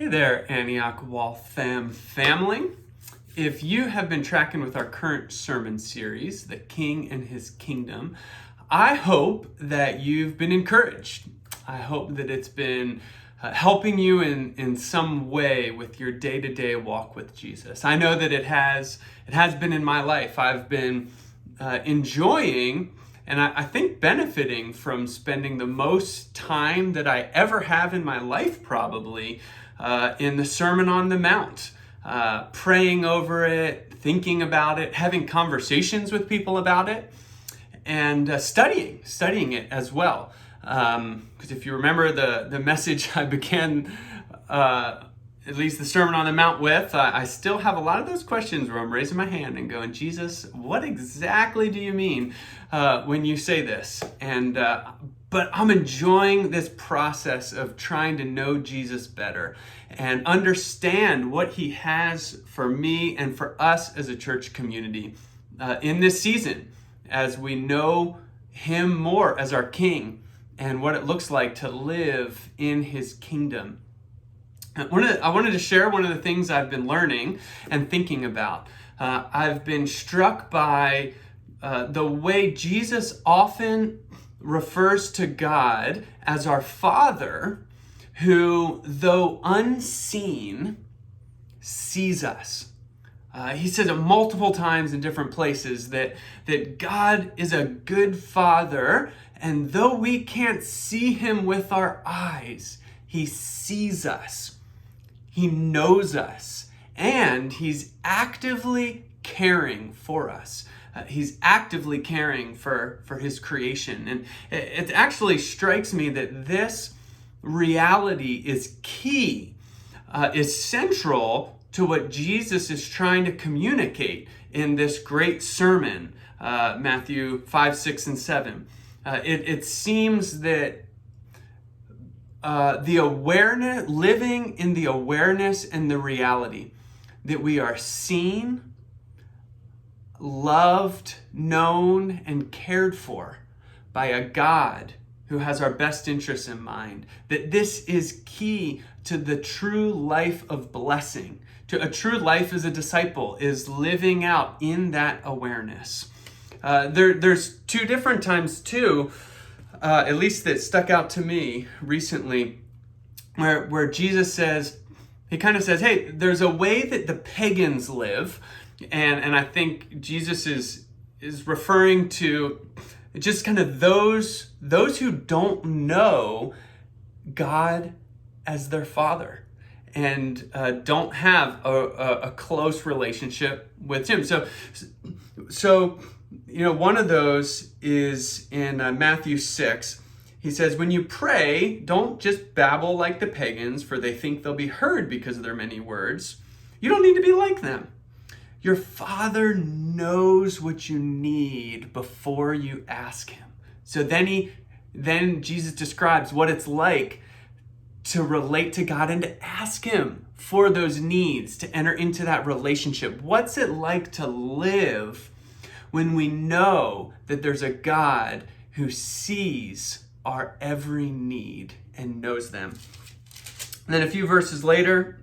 Hey there, Antioch Waltham family. If you have been tracking with our current sermon series, The King and His Kingdom, I hope that you've been encouraged. I hope that it's been helping you in some way with your day-to-day walk with Jesus. I know that it has been in my life. I've been enjoying and I think benefiting from spending the most time that I ever have in my life, probably, in the Sermon on the Mount, praying over it, thinking about it, having conversations with people about it, and studying it as well. Because if you remember the message I began at least the Sermon on the Mount with, I still have a lot of those questions where I'm raising my hand and going, Jesus, what exactly do you mean when you say this? But I'm enjoying this process of trying to know Jesus better and understand what he has for me and for us as a church community in this season, as we know him more as our King and what it looks like to live in his kingdom. I wanted to share one of the things I've been learning and thinking about. I've been struck by the way Jesus often refers to God as our Father, who, though unseen, sees us. He says it multiple times in different places that God is a good Father, and though we can't see him with our eyes, he sees us. He knows us, and he's actively caring for us. He's actively caring for his creation. And it actually strikes me that this reality is key, is central to what Jesus is trying to communicate in this great sermon, Matthew 5, 6, and 7. It seems that the awareness, living in the awareness and the reality that we are seen, loved, known, and cared for by a God who has our best interests in mind, that this is key to the true life of blessing. To a true life as a disciple is living out in that awareness. There's two different times too, at least that stuck out to me recently, where Jesus says, he kind of says, hey, there's a way that the pagans live, and I think Jesus is referring to just kind of those who don't know God as their Father and don't have a close relationship with him. So one of those is in Matthew 6. He says, when you pray, don't just babble like the pagans, for they think they'll be heard because of their many words. You don't need to be like them. Your Father knows what you need before you ask him. So then Jesus describes what it's like to relate to God and to ask him for those needs, to enter into that relationship. What's it like to live when we know that there's a God who sees our every need and knows them? And then a few verses later,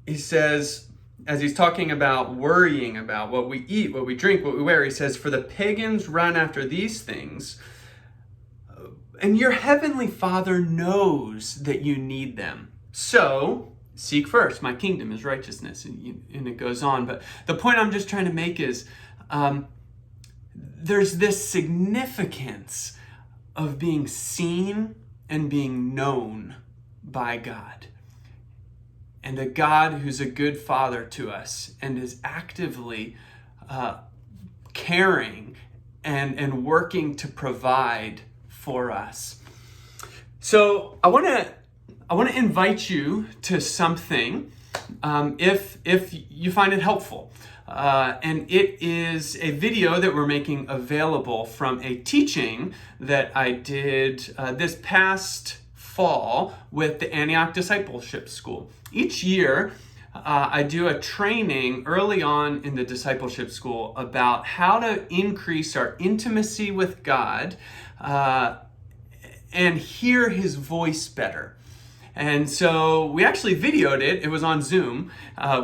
he says, as he's talking about worrying about what we eat, what we drink, what we wear, he says, for the pagans run after these things, and your heavenly Father knows that you need them. So seek first my kingdom, his righteousness, and it goes on. But the point I'm just trying to make is there's this significance of being seen and being known by God. And a God who's a good Father to us and is actively caring and working to provide for us. So I want to invite you to something if you find it helpful. And it is a video that we're making available from a teaching that I did this past fall with the Antioch Discipleship School. Each year, I do a training early on in the discipleship school about how to increase our intimacy with God and hear his voice better. And so we actually videoed it. It was on Zoom.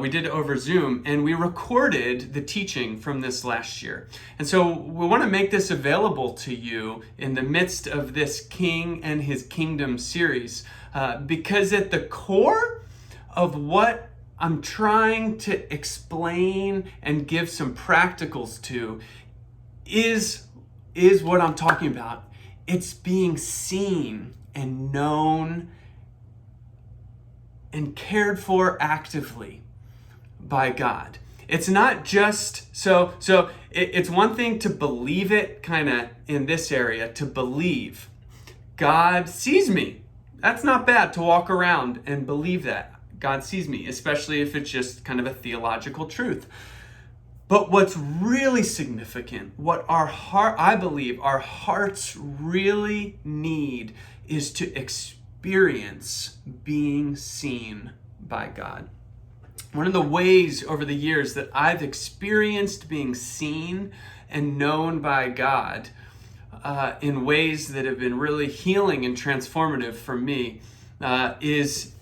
We did it over Zoom, and we recorded the teaching from this last year. And so we want to make this available to you in the midst of this King and His Kingdom series, because at the core of what I'm trying to explain and give some practicals to is what I'm talking about. It's being seen and known and cared for actively by God. It's not just, it's one thing to believe it kind of in this area, to believe God sees me. That's not bad to walk around and believe that God sees me, especially if it's just kind of a theological truth. But what's really significant, what I believe our hearts really need, is to experience being seen by God. One of the ways over the years that I've experienced being seen and known by God in ways that have been really healing and transformative for me is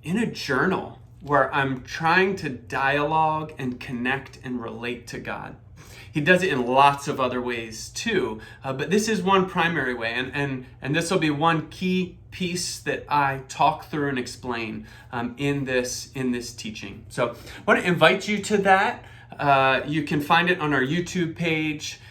in a journal where I'm trying to dialogue and connect and relate to God. He does it in lots of other ways too, but this is one primary way, and this will be one key piece that I talk through and explain in this teaching. So I want to invite you to that. You can find it on our YouTube page,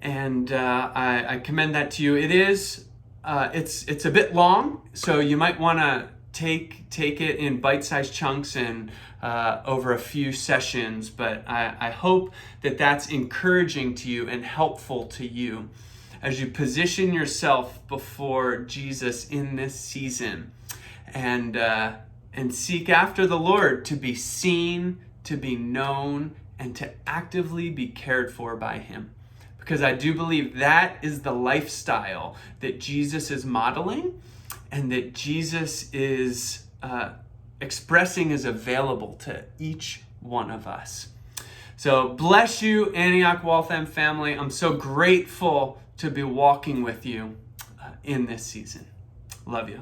and I commend that to you. It is it's a bit long, so you might want to take it in bite-sized chunks and over a few sessions, but I hope that that's encouraging to you and helpful to you as you position yourself before Jesus in this season and seek after the Lord to be seen, to be known, and to actively be cared for by Him. Because I do believe that is the lifestyle that Jesus is modeling and that Jesus is expressing is available to each one of us. So bless you, Antioch Waltham family. I'm so grateful to be walking with you in this season. Love you.